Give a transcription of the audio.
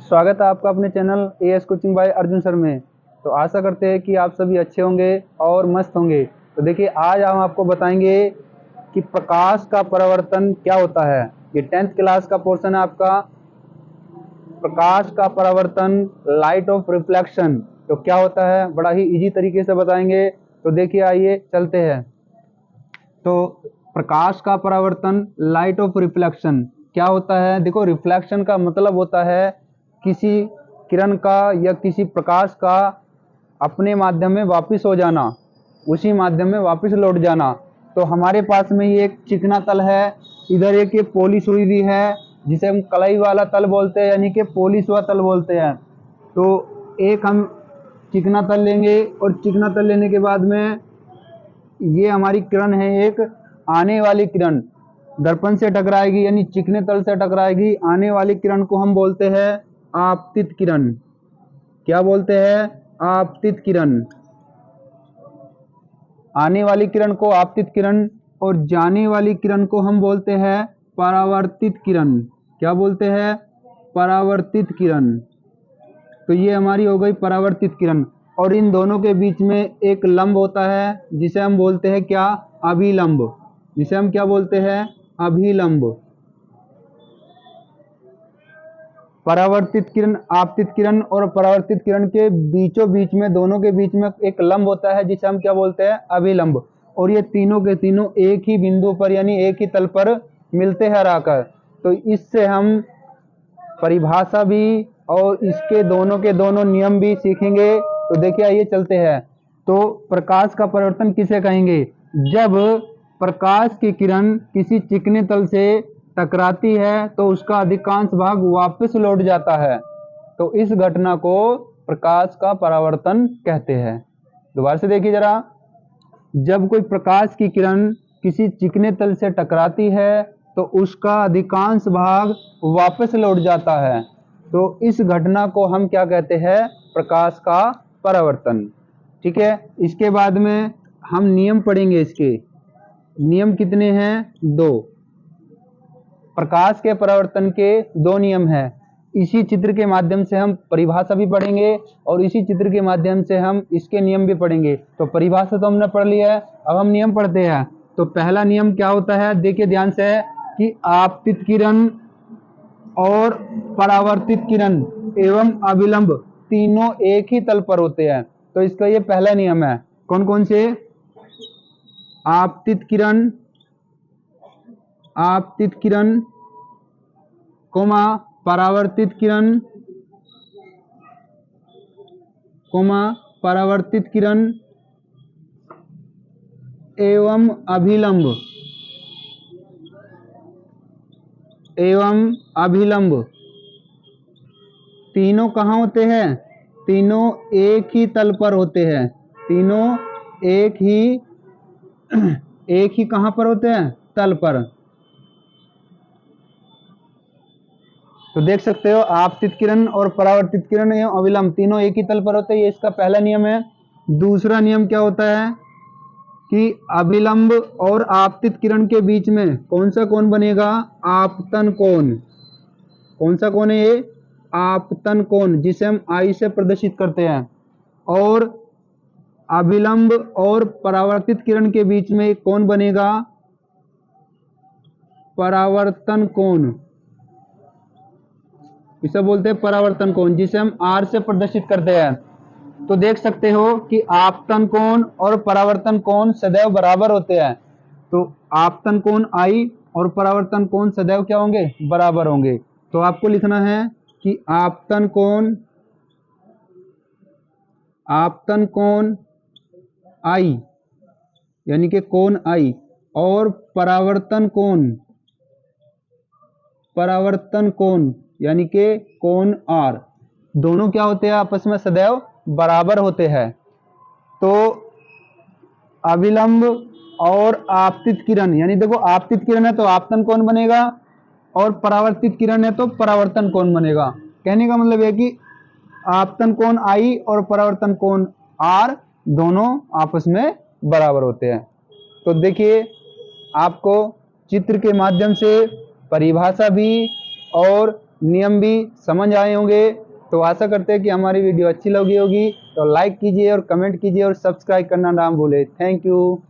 स्वागत है आपका अपने channel as coaching bye Arjun sir में। तो आशा करते हैं कि आप सभी अच्छे होंगे और मस्त होंगे। तो देखिए आज हम आपको बताएंगे कि प्रकाश का परावर्तन क्या होता है। ये 10th क्लास का पोर्शन है आपका, प्रकाश का परावर्तन, लाइट ऑफ रिफ्लेक्शन। तो क्या होता है बड़ा ही इजी तरीके से बताएंगे। तो देखिए आइए चलते हैं। तो प्रकाश का परावर्तन, लाइट ऑफ रिफ्लेक्शन क्या होता है। देखो रिफ्लेक्शन का मतलब होता है किसी किरण का या किसी प्रकाश का अपने माध्यम में वापस हो जाना, उसी माध्यम में वापस लौट जाना। तो हमारे पास में ये एक चिकना तल है, इधर एक ये पॉलिश हुई भी है जिसे हम कलाई वाला तल बोलते हैं, यानी कि पॉलिश हुआ तल बोलते हैं। तो एक हम चिकना तल लेंगे और चिकना तल लेने के बाद में ये हमारी किरण है, एक आने वाली किरण दर्पण से टकराएगी, यानी चिकने तल से टकराएगी। आने वाली किरण को हम बोलते हैं आपतित किरण। क्या बोलते हैं? आपतित किरण। आने वाली किरण को आपतित किरण और जाने वाली किरण को हम बोलते हैं परावर्तित किरण। क्या बोलते हैं? परावर्तित किरण। तो ये हमारी हो गई परावर्तित किरण। और इन दोनों के बीच में एक लंब होता है जिसे हम बोलते हैं क्या? अभिलंब। जिसे हम क्या बोलते हैं? अभिलंब। परावर्तित किरण, आपतित किरण और परावर्तित किरण के बीचों बीच में, दोनों के बीच में एक लंब होता है जिसे हम क्या बोलते हैं? अभिलंब। और ये तीनों के तीनों एक ही बिंदु पर यानी एक ही तल पर मिलते हैं आकर। तो इससे हम परिभाषा भी और इसके दोनों के दोनों नियम भी सीखेंगे। तो देखिए आइए चलते हैं। तो प्रकाश का परावर्तन किसे कहेंगे? जब प्रकाश की किरण किसी चिकने तल से टकराती है तो उसका अधिकांश भाग वापस लौट जाता है। तो इस घटना को प्रकाश का परावर्तन कहते हैं। दोबारा से देखिए जरा। जब कोई प्रकाश की किरण किसी चिकने तल से टकराती है तो उसका अधिकांश भाग वापस लौट जाता है। तो इस घटना को हम क्या कहते हैं? प्रकाश का परावर्तन। ठीक है, इसके बाद में हम नियम पढ़ेंगे। इसके नियम कितने हैं? 2। प्रकाश के परावर्तन के 2 नियम हैं। इसी चित्र के माध्यम से हम परिभाषा भी पढ़ेंगे और इसी चित्र के माध्यम से हम इसके नियम भी पढ़ेंगे। तो परिभाषा तो हमने पढ़ लिया है, अब हम नियम पढ़ते हैं। तो पहला नियम क्या होता है? देखिए ध्यान से, कि आपतित किरण और परावर्तित किरण एवं अभिलंब तीनों एक ही तल पर होते हैं। तो इसका ये पहला नियम है। कौन कौन से? आपतित किरण, आपतित किरण, कोमा परावर्तित किरण, कोमा परावर्तित किरण एवं अभिलंब, एवं अभिलंब तीनों कहाँ होते हैं? तीनों एक ही तल पर होते हैं। तीनों एक ही कहाँ पर होते हैं? तल पर। तो देख सकते हो आपतित किरण और परावर्तित किरण एवं अभिलंब तीनों एक ही तल पर होते हैं। ये इसका पहला नियम है। दूसरा नियम क्या होता है? कि अभिलंब और आपतित किरण के बीच में कौन सा कोण बनेगा? आपतन कोण। कौन सा कोण है ये? आपतन कोण, जिसे हम आई से प्रदर्शित करते हैं। और अभिलंब और परावर्तित किरण के बीच में कौन बनेगा? परावर्तन कोण। इसे बोलते हैं परावर्तन कोण, जिसे हम आर से प्रदर्शित करते हैं। तो देख सकते हो कि आपतन कोण और परावर्तन कोण सदैव बराबर होते हैं। तो आपतन कोण आई और परावर्तन कोण सदैव क्या होंगे? बराबर होंगे। तो आपको लिखना है कि आपतन कोण, आपतन कोण आई यानी कि कोण आई और परावर्तन कोण, परावर्तन कोण यानी कि कोण आर, दोनों क्या होते हैं? आपस में सदैव बराबर होते हैं। तो अभिलंब और आपतित किरण, यानी देखो आपतित किरण है तो आपतन कोण बनेगा और परावर्तित किरण है तो परावर्तन कोण बनेगा। कहने का मतलब है कि आपतन कोण आई और परावर्तन कोण आर दोनों आपस में बराबर होते हैं। तो देखिए आपको चित्र के माध्यम से परिभाषा भी और नियम भी समझ आए होंगे। तो आशा करते हैं कि हमारी वीडियो अच्छी लगी होगी, तो लाइक कीजिए और कमेंट कीजिए और सब्सक्राइब करना ना भूलें। Thank you.